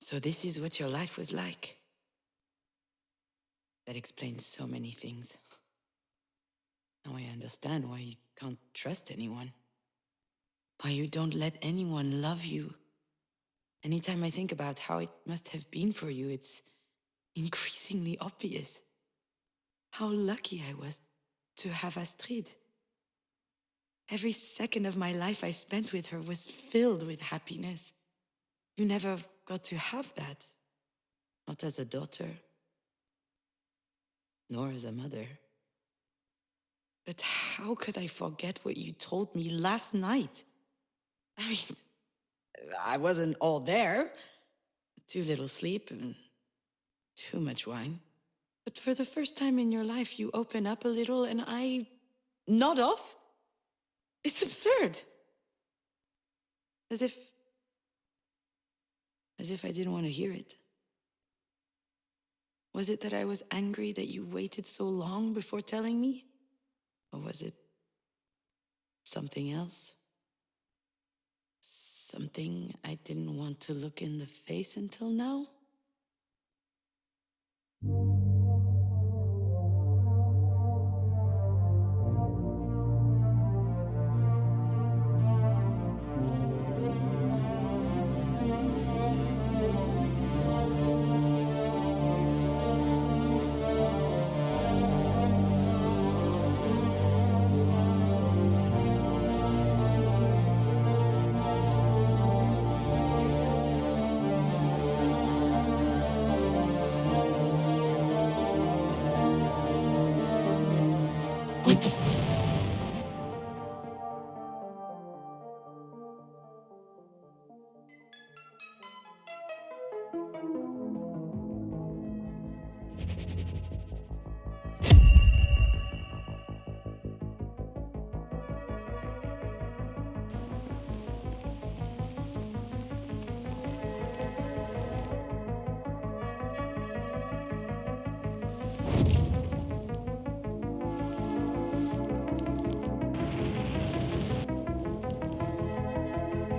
So this is what your life was like. That explains so many things. Now I understand why you can't trust anyone. Why you don't let anyone love you. Anytime I think about how it must have been for you, it's increasingly obvious how lucky I was to have Astrid. Every second of my life I spent with her was filled with happiness. You never got to have that. Not as a daughter, nor as a mother. But how could I forget what you told me last night? I mean, I wasn't all there. Too little sleep and too much wine. But for the first time in your life, you open up a little and I nod off. It's absurd. As if I didn't want to hear it. Was it that I was angry that you waited so long before telling me? Or was it something else? Something I didn't want to look in the face until now?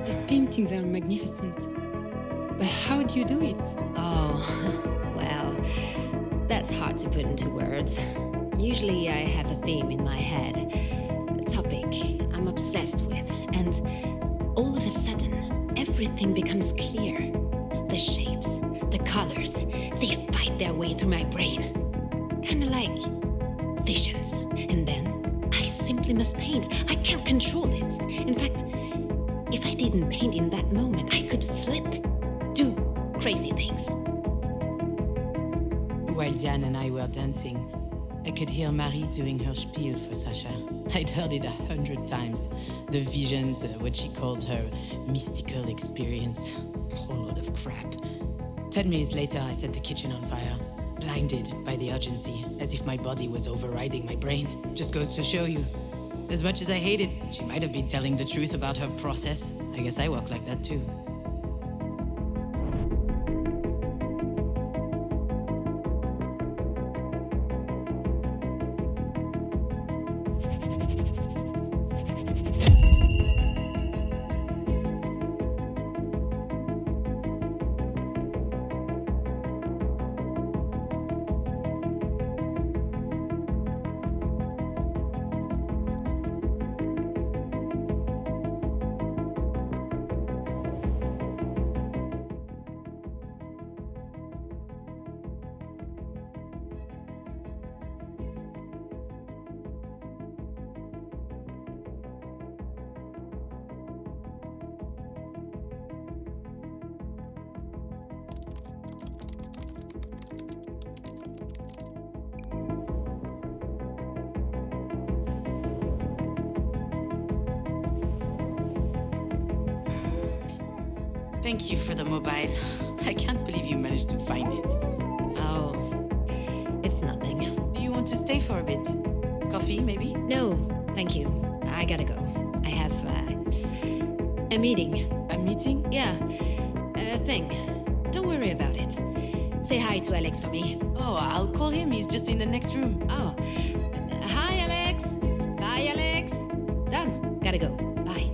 His paintings are magnificent. But how do you do it? Oh, well, that's hard to put into words. Usually I have a theme in my head, a topic I'm obsessed with, and all of a sudden, everything becomes clear. The shapes, the colors, they fight their way through my brain. Kind of like visions. And then I simply must paint. I can't control it. In fact, if I didn't paint in that moment, I could flip, do crazy things. While Diane and I were dancing, I could hear Marie doing her spiel for Sasha. I'd heard it 100 times. The visions, what she called her mystical experience. A whole lot of crap. 10 minutes later, I set the kitchen on fire, blinded by the urgency, as if my body was overriding my brain. Just goes to show you. As much as I hate it, she might have been telling the truth about her process. I guess I work like that too. Thank you for the mobile. I can't believe you managed to find it. Oh, it's nothing. Do you want to stay for a bit? Coffee, maybe? No, thank you. I gotta go. I have a meeting. A meeting? Yeah, a thing. Don't worry about it. Say hi to Alex for me. Oh, I'll call him. He's just in the next room. Oh, hi Alex. Bye Alex. Done. Gotta go. Bye.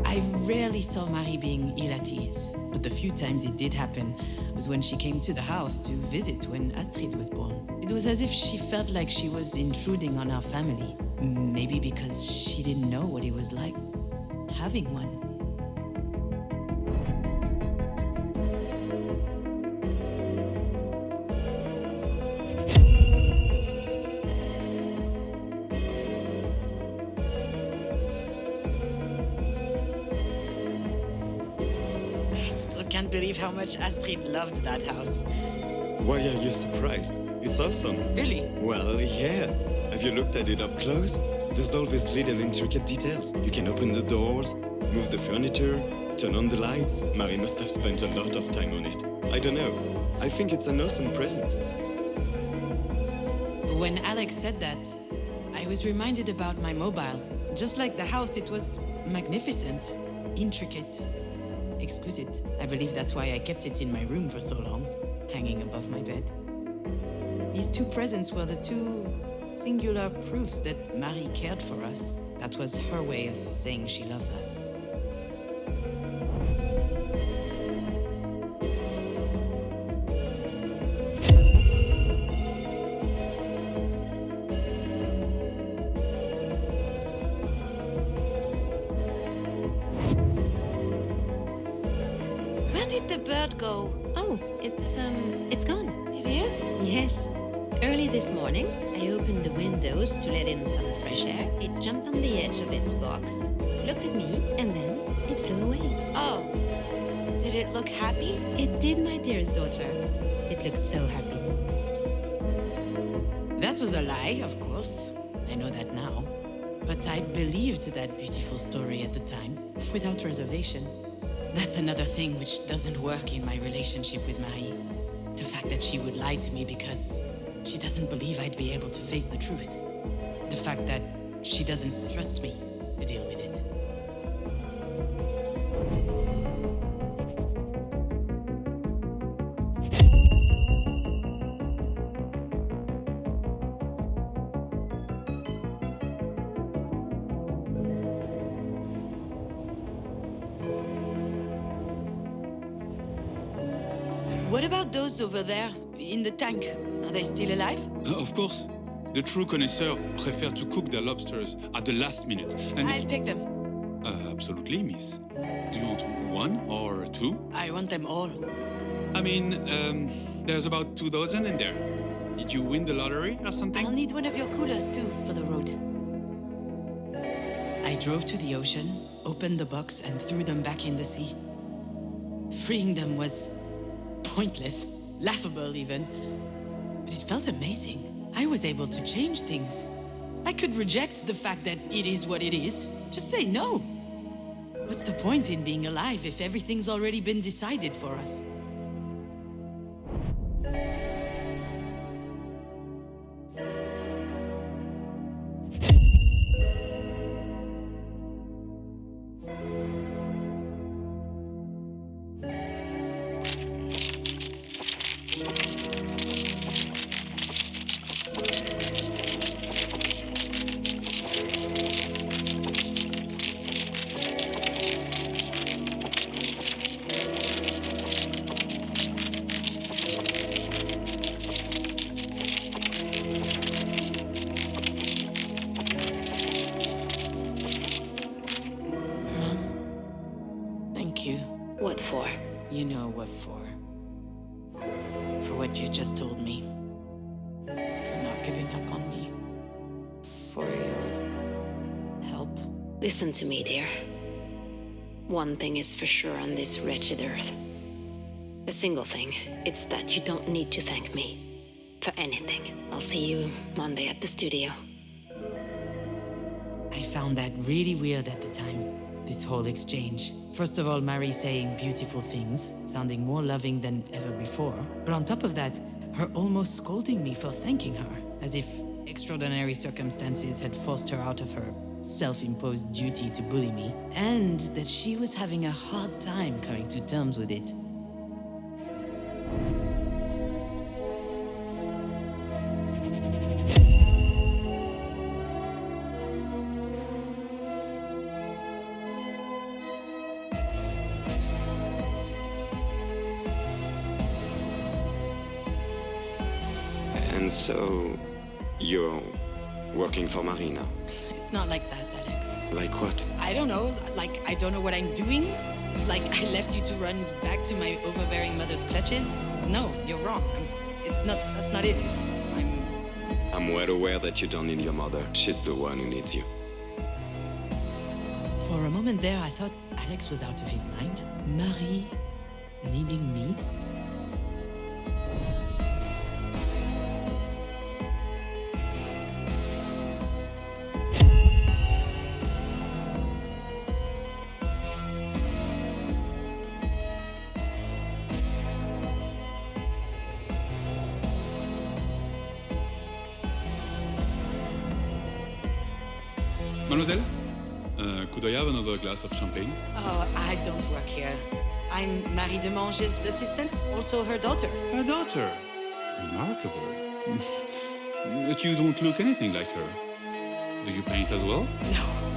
I rarely saw Marie being ill at ease, But the few times it did happen was when she came to the house to visit when Astrid was born. It was as if she felt like she was intruding on our family. Maybe because she didn't know what it was like having one. I can't believe how much Astrid loved that house. Why are you surprised? It's awesome. Really? Well, yeah. Have you looked at it up close? There's all these little intricate details. You can open the doors, move the furniture, turn on the lights. Marie must have spent a lot of time on it. I don't know. I think it's an awesome present. When Alex said that, I was reminded about my mobile. Just like the house, it was magnificent, intricate, exquisite. I believe that's why I kept it in my room for so long, hanging above my bed. These two presents were the two singular proofs that Marie cared for us. That was her way of saying she loves us. Where did the bird go? Oh, it's gone. It is? Yes. Early this morning, I opened the windows to let in some fresh air. It jumped on the edge of its box, looked at me, and then it flew away. Oh. Did it look happy? It did, my dearest daughter. It looked so happy. That was a lie, of course. I know that now. But I believed that beautiful story at the time, without reservation. That's another thing which doesn't work in my relationship with Marie. The fact that she would lie to me because she doesn't believe I'd be able to face the truth. The fact that she doesn't trust me to deal with it. What about those over there, in the tank? Are they still alive? Of course. The true connoisseur prefer to cook their lobsters at the last minute. And I'll take them. absolutely, miss. Do you want one or two? I want them all. I mean, there's about 2 dozen in there. Did you win the lottery or something? I'll need one of your coolers too for the road. I drove to the ocean, opened the box, and threw them back in the sea. Freeing them was pointless, laughable even. But it felt amazing. I was able to change things. I could reject the fact that it is what it is. Just say no. What's the point in being alive if everything's already been decided for us? What for? You know what for. For what you just told me. For not giving up on me. For your help. Listen to me, dear. One thing is for sure on this wretched earth. A single thing. It's that you don't need to thank me for anything. I'll see you Monday at the studio. I found that really weird at the time, this whole exchange. First of all, Marie saying beautiful things, sounding more loving than ever before. But on top of that, her almost scolding me for thanking her, as if extraordinary circumstances had forced her out of her self-imposed duty to bully me, and that she was having a hard time coming to terms with it. So, you're working for Marie now? It's not like that, Alex. Like what? I don't know. Like, I don't know what I'm doing. Like, I left you to run back to my overbearing mother's clutches. No, you're wrong. That's not it. I'm well aware that you don't need your mother. She's the one who needs you. For a moment there, I thought Alex was out of his mind. Marie needing me? Mademoiselle, could I have another glass of champagne? Oh, I don't work here. I'm Marie Demange's assistant, also her daughter. Her daughter. Remarkable. But you don't look anything like her. Do you paint as well?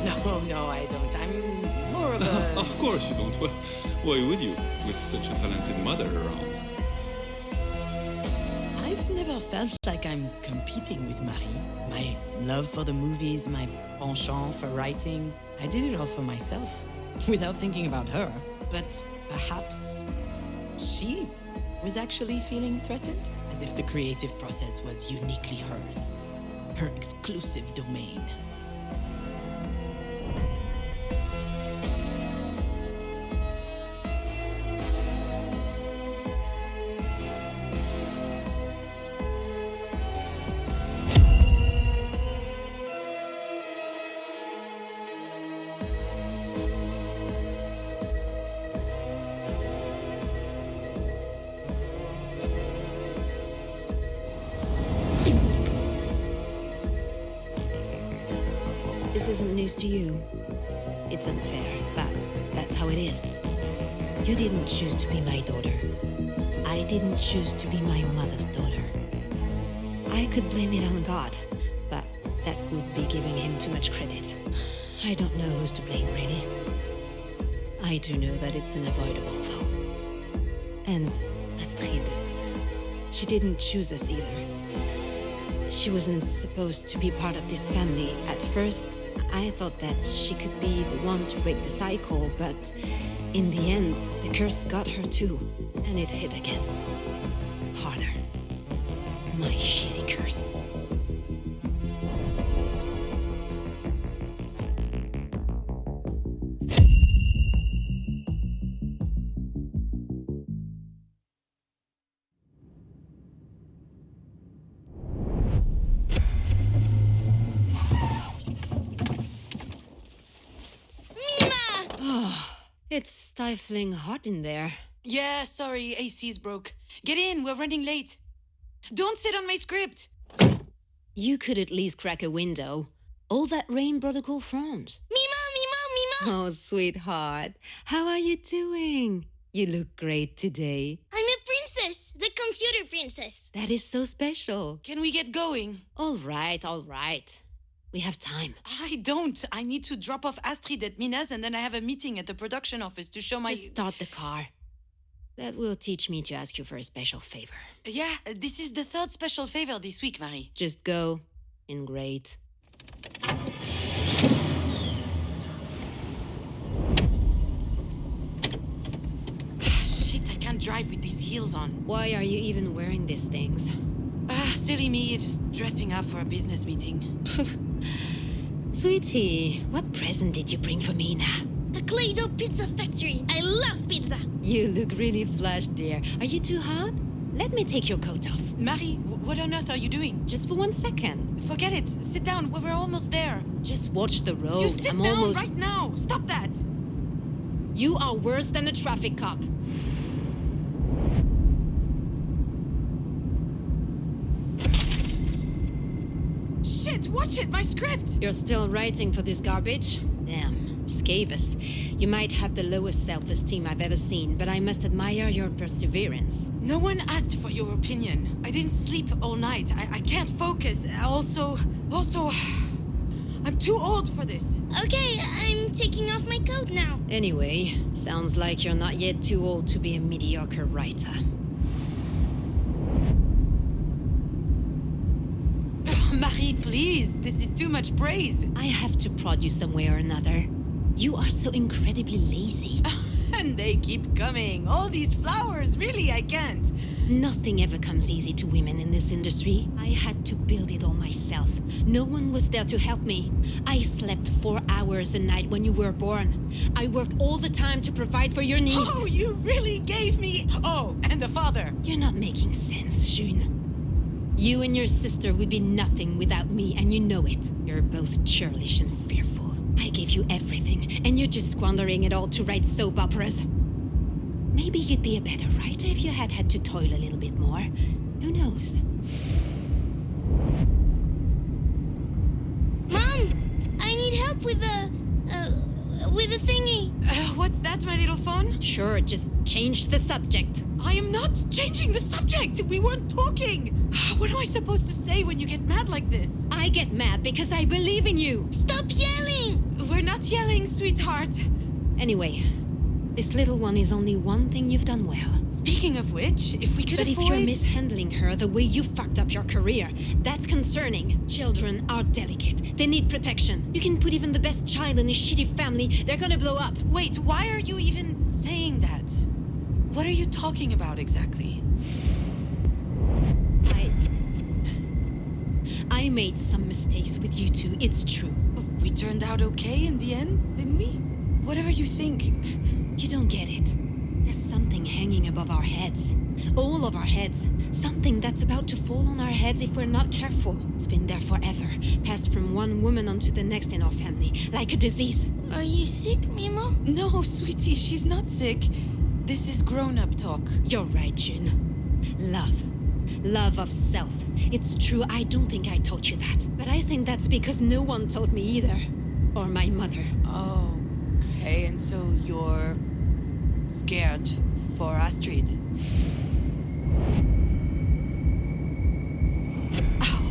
No, I don't. I'm more of a... Of course you don't. Why would you, with such a talented mother around? I've never felt like I'm competing with Marie. My love for the movies, my penchant for writing, I did it all for myself, without thinking about her. But perhaps she was actually feeling threatened, as if the creative process was uniquely hers, her exclusive domain. This isn't news to you. It's unfair, but that's how it is. You didn't choose to be my daughter. I didn't choose to be my mother's daughter. I could blame it on God, but that would be giving him too much credit. I don't know who's to blame, really. I do know that it's unavoidable, though. And Astrid, she didn't choose us either. She wasn't supposed to be part of this family. At first, I thought that she could be the one to break the cycle, but in the end, the curse got her too, and it hit again. Harder. My shitty curse. It's stifling hot in there. Yeah, sorry, AC's broke. Get in, we're running late. Don't sit on my script. You could at least crack a window. All that rain brought a cool front. Mima! Oh, sweetheart. How are you doing? You look great today. I'm a princess, the computer princess. That is so special. Can we get going? All right. We have time. I don't. I need to drop off Astrid at Mina's and then I have a meeting at the production office to show my... Just start the car. That will teach me to ask you for a special favor. Yeah, this is the third special favor this week, Marie. Just go. In great. Shit, I can't drive with these heels on. Why are you even wearing these things? Silly me, just dressing up for a business meeting. Sweetie, what present did you bring for me now? A Play-Doh pizza factory. I love pizza. You look really flushed, dear. Are you too hot? Let me take your coat off. Marie, what on earth are you doing? Just for 1 second. Forget it. Sit down. We're almost there. Just watch the road. You sit I'm down almost... right now. Stop that. You are worse than a traffic cop. Shit, watch it. My script. You're still writing for this garbage? Damn, Scavis. You might have the lowest self-esteem I've ever seen, but I must admire your perseverance. No one asked for your opinion. I didn't sleep all night. I can't focus. Also, I'm too old for this. Okay, I'm taking off my coat now. Anyway, sounds like you're not yet too old to be a mediocre writer. Marie, please. This is too much praise. I have to prod you some way or another. You are so incredibly lazy. And they keep coming. All these flowers. Really, I can't. Nothing ever comes easy to women in this industry. I had to build it all myself. No one was there to help me. I slept 4 hours a night when you were born. I worked all the time to provide for your needs. Oh, you really gave me... Oh, and a father. You're not making sense, June. You and your sister would be nothing without me, and you know it. You're both churlish and fearful. I gave you everything, and you're just squandering it all to write soap operas. Maybe you'd be a better writer if you had to toil a little bit more. Who knows? Mom, I need help with the thingy. What's that, my little phone? Sure, just change the subject. I am not changing the subject. We weren't talking. What am I supposed to say when you get mad like this? I get mad because I believe in you. Stop yelling! We're not yelling, sweetheart. Anyway, this little one is only one thing you've done well. Speaking of which, if we could But if avoid... you're mishandling her the way you fucked up your career, that's concerning. Children are delicate. They need protection. You can put even the best child in a shitty family, they're gonna blow up. Wait, why are you even saying that? What are you talking about exactly? I made some mistakes with you two, it's true. We turned out okay in the end, didn't we? Whatever you think. You don't get it. There's something hanging above our heads. All of our heads. Something that's about to fall on our heads if we're not careful. It's been there forever, passed from one woman onto the next in our family, like a disease. Are you sick, Mimo? No, sweetie, she's not sick. This is grown-up talk. You're right, June. Love. Love of self. It's true, I don't think I taught you that. But I think that's because no one taught me either. Or my mother. Okay, and so you're scared for Astrid?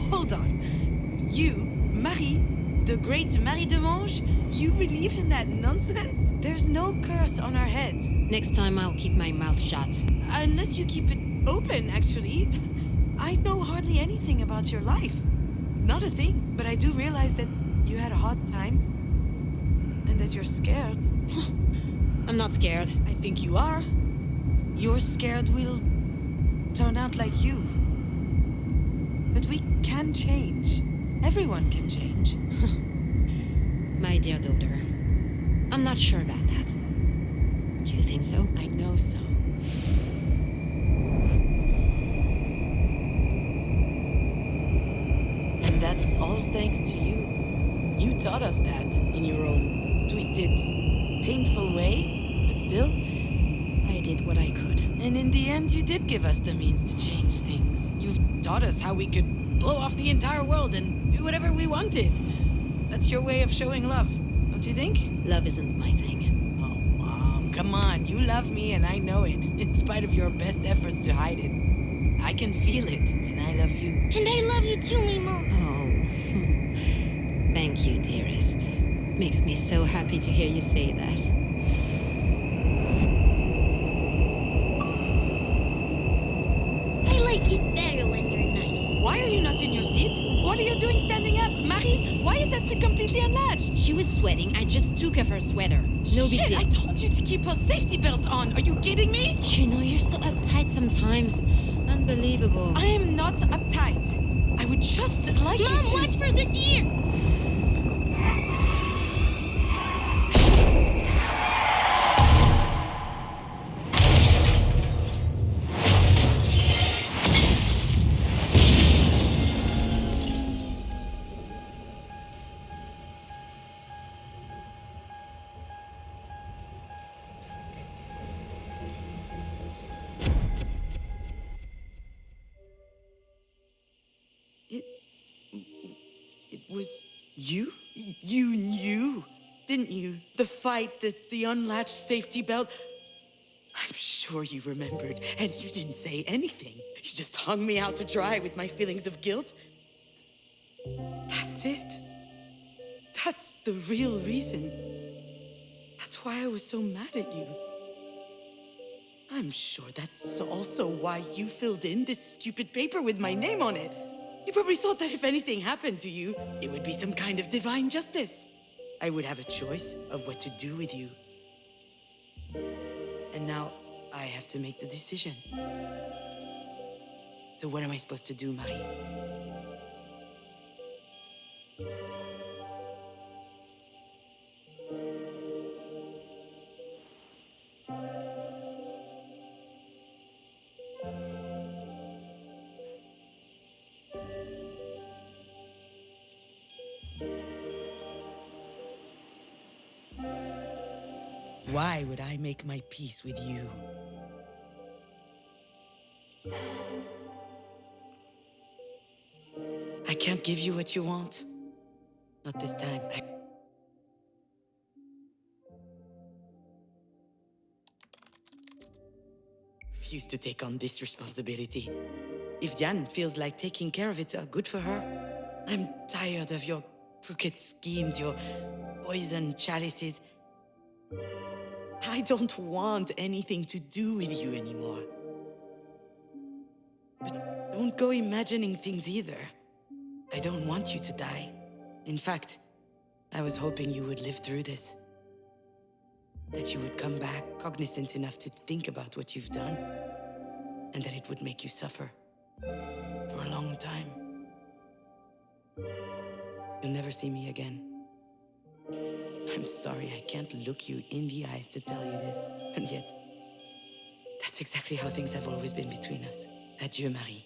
Hold on. You, Marie, the great Marie de Mange, you believe in that nonsense? There's no curse on our heads. Next time I'll keep my mouth shut. Unless you keep it open, actually. I know hardly anything about your life. Not a thing. But I do realize that you had a hard time. And that you're scared. I'm not scared. I think you are. You're scared we'll turn out like you. But we can change. Everyone can change. My dear daughter, I'm not sure about that. Do you think so? I know so. And that's all thanks to you. You taught us that in your own twisted, painful way, but still. I did what I could. And in the end, you did give us the means to change things. You've taught us how we could blow off the entire world and do whatever we wanted. That's your way of showing love, don't you think? Love isn't my thing. Oh, Mom, come on. You love me and I know it, in spite of your best efforts to hide it. I can feel it, and I love you. And I love you too, Mimo. Oh, thank you, dearest. Makes me so happy to hear you say that. I like it better when you're nice. Why are you not in your seat? What are you doing standing up? Marie, why is Astrid completely unlatched? She was sweating. I just took off her sweater. No big Shit, deal. I told you to keep her safety belt on. Are you kidding me? You know, you're so uptight sometimes. Unbelievable. I am not uptight. I would just like Mom, you to... watch for the deer. It was you? You knew, didn't you? The fight, the unlatched safety belt. I'm sure you remembered, and you didn't say anything. You just hung me out to dry with my feelings of guilt. That's it. That's the real reason. That's why I was so mad at you. I'm sure that's also why you filled in this stupid paper with my name on it. You probably thought that if anything happened to you, it would be some kind of divine justice. I would have a choice of what to do with you. And now I have to make the decision. So what am I supposed to do, Marie? Why would I make my peace with you? I can't give you what you want. Not this time. I refuse to take on this responsibility. If Diane feels like taking care of it, good for her. I'm tired of your crooked schemes, your poison chalices. I don't want anything to do with you anymore. But don't go imagining things either. I don't want you to die. In fact, I was hoping you would live through this. That you would come back cognizant enough to think about what you've done, and that it would make you suffer for a long time. You'll never see me again. I'm sorry I can't look you in the eyes to tell you this, and yet, that's exactly how things have always been between us. Adieu, Marie.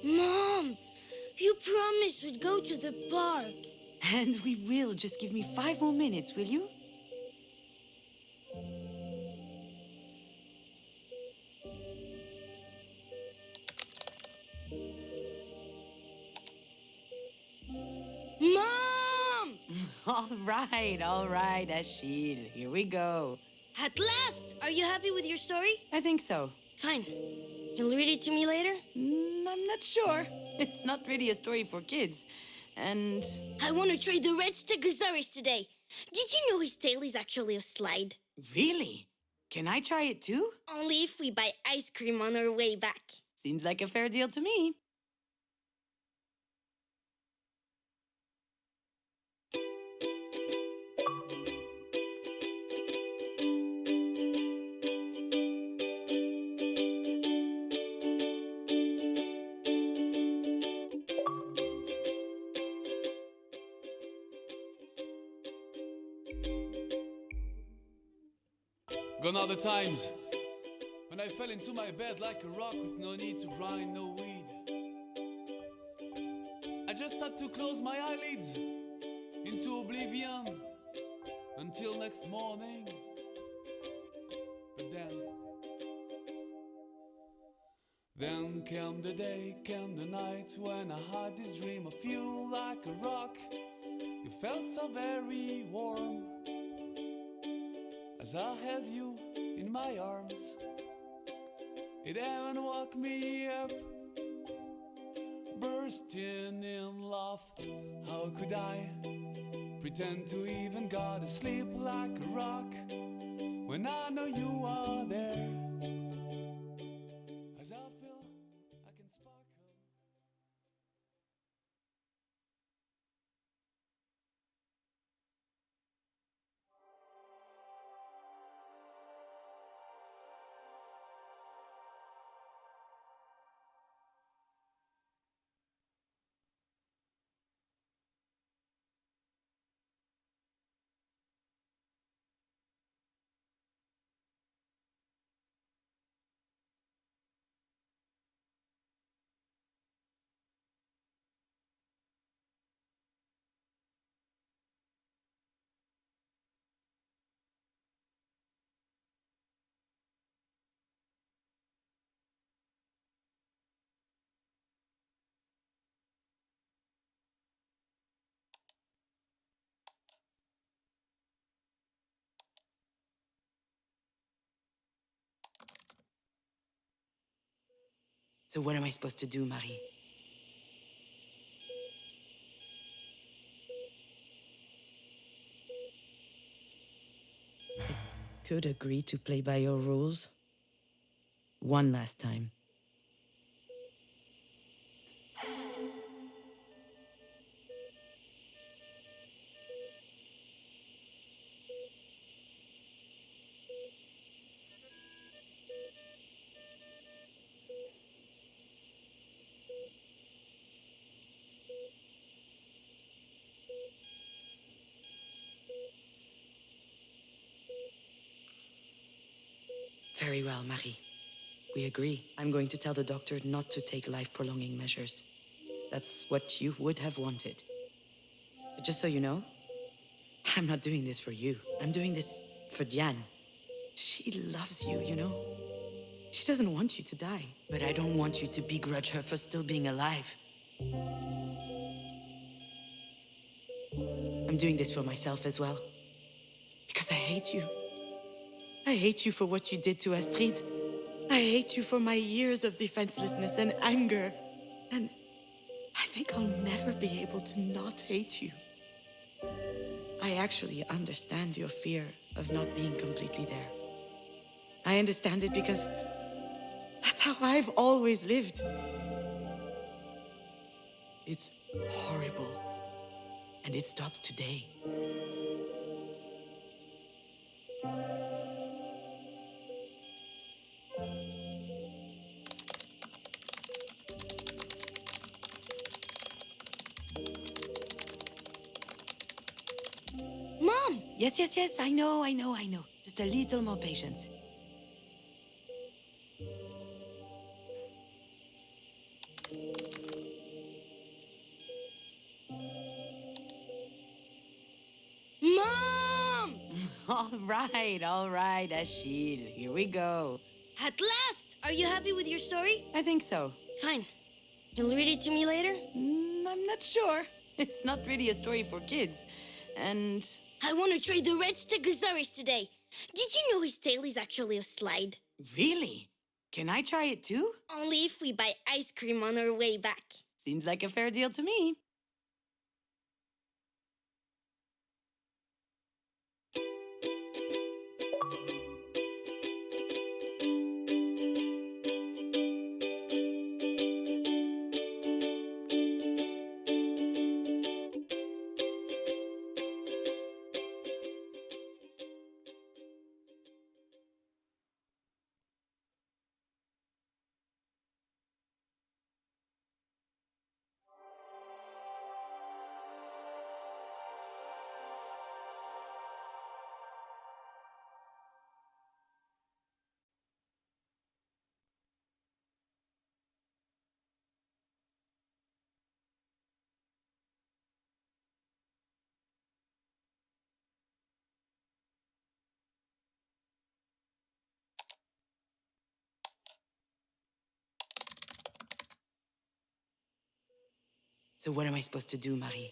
Mom, you promised we'd go to the park. And we will. Just give me 5 more minutes, will you? Mom! All right, Achille. Here we go. At last! Are you happy with your story? I think so. Fine. You'll read it to me later? I'm not sure. It's not really a story for kids. And I want to try the red Stegosaurus today. Did you know his tail is actually a slide? really? Can I try it too? Only if we buy ice cream on our way back. Seems like a fair deal to me. Gone are the times when I fell into my bed like a rock with no need to grind, no weed. I just had to close my eyelids into oblivion until next morning. But then came the day, came the night when I had this dream of you like a rock. You felt so very warm as I held you in my arms. It even woke me up, bursting in love. How could I pretend to even go to sleep like a rock when I know you are there? As I feel I can sparkle. So what am I supposed to do, Marie? could agree to play by your rules. One last time. Very well, Marie. We agree. I'm going to tell the doctor not to take life-prolonging measures. That's what you would have wanted. But just so you know, I'm not doing this for you. I'm doing this for Diane. She loves you, you know? She doesn't want you to die. But I don't want you to begrudge her for still being alive. I'm doing this for myself as well. Because I hate you. I hate you for what you did to Astrid. I hate you for my years of defenselessness and anger. And I think I'll never be able to not hate you. I actually understand your fear of not being completely there. I understand it because that's how I've always lived. It's horrible. And it stops today. Mom! Yes, I know. Just a little more patience. Mom! All right, Achille. Here we go. At last! Are you happy with your story? I think so. Fine. You'll read it to me later? I'm not sure. It's not really a story for kids. And I want to try the red Stegosaurus today. Did you know his tail is actually a slide? really? Can I try it too? Only if we buy ice cream on our way back. Seems like a fair deal to me. So what am I supposed to do, Marie?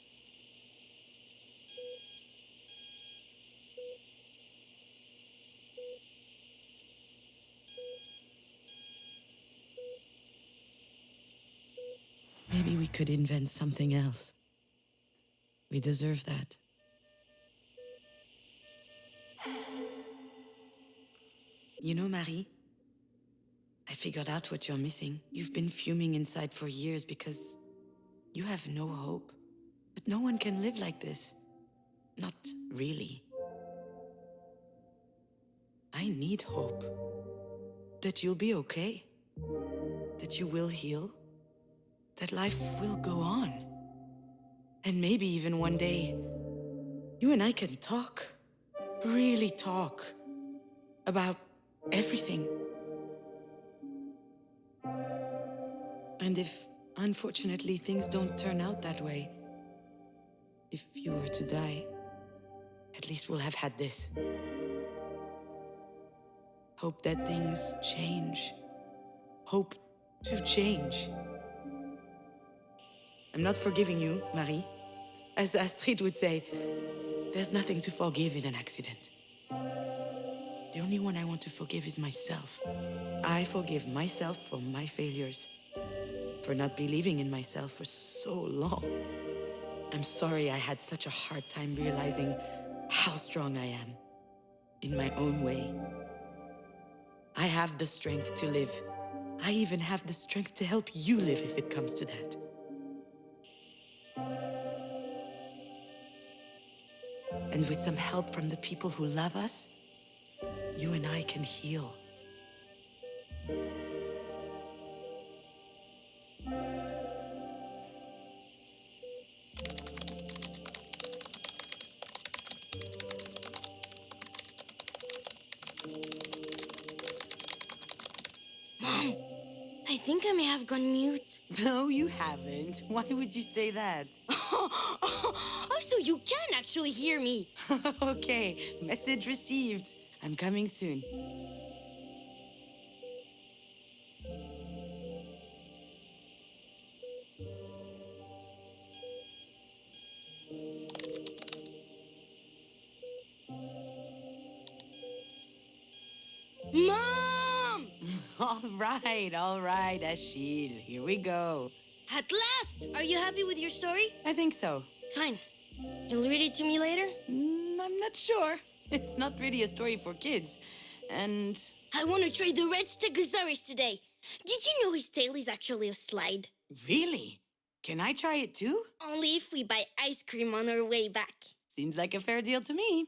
Maybe we could invent something else. We deserve that. You know, Marie, I figured out what you're missing. You've been fuming inside for years because you have no hope. But no one can live like this. Not really. I need hope. That you'll be okay. That you will heal. That life will go on. And maybe even one day, you and I can talk. Really talk. About everything. And if, unfortunately, things don't turn out that way, if you were to die, at least we'll have had this. Hope that things change. Hope to change. I'm not forgiving you, Marie. As Astrid would say, there's nothing to forgive in an accident. The only one I want to forgive is myself. I forgive myself for my failures, for not believing in myself for so long. I'm sorry I had such a hard time realizing how strong I am. in my own way. I have the strength to live. I even have the strength to help you live if it comes to that. And with some help from the people who love us, you and I can heal. Mom, I think I may have gone mute. No, you haven't. Why would you say that? Oh, so you can actually hear me. Okay, message received. I'm coming soon. Mom! All right, Achille. Here we go. At last! Are you happy with your story? I think so. Fine. You'll read it to me later? I'm not sure. It's not really a story for kids. And I want to try the red Stegosaurus today. Did you know his tail is actually a slide? really? Can I try it too? Only if we buy ice cream on our way back. Seems like a fair deal to me.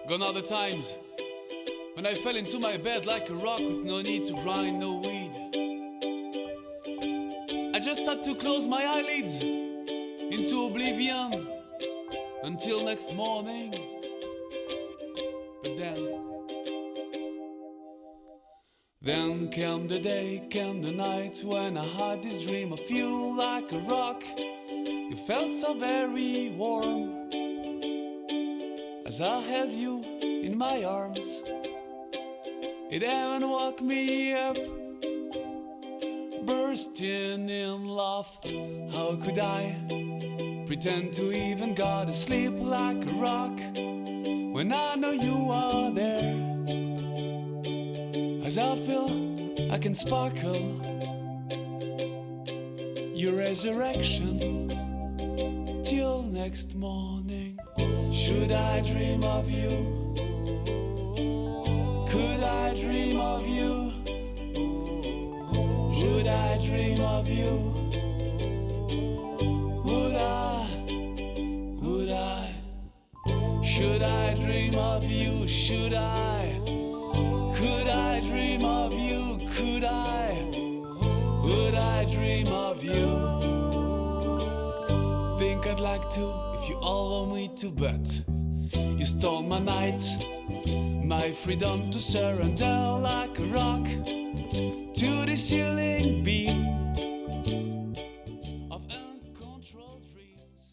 Gone are the times when I fell into my bed like a rock with no need to grind, no weed. I just had to close my eyelids into oblivion until next morning. But then came the day, came the night when I had this dream of you like a rock. You felt so very warm as I held you in my arms. It even woke me up, bursting in laugh. How could I pretend to even go to sleep like a rock when I know you are there? As I feel I can sparkle your resurrection till next morning. Should I dream of you? Could I dream of you? Should I dream of you? Would I? Would I? Should I dream of you? Should I? Could I dream of you? Could I? Would I dream of you? Think I'd like to if you allow me to, but you stole my nights, my freedom to surrender like a rock to the ceiling beam of uncontrolled dreams.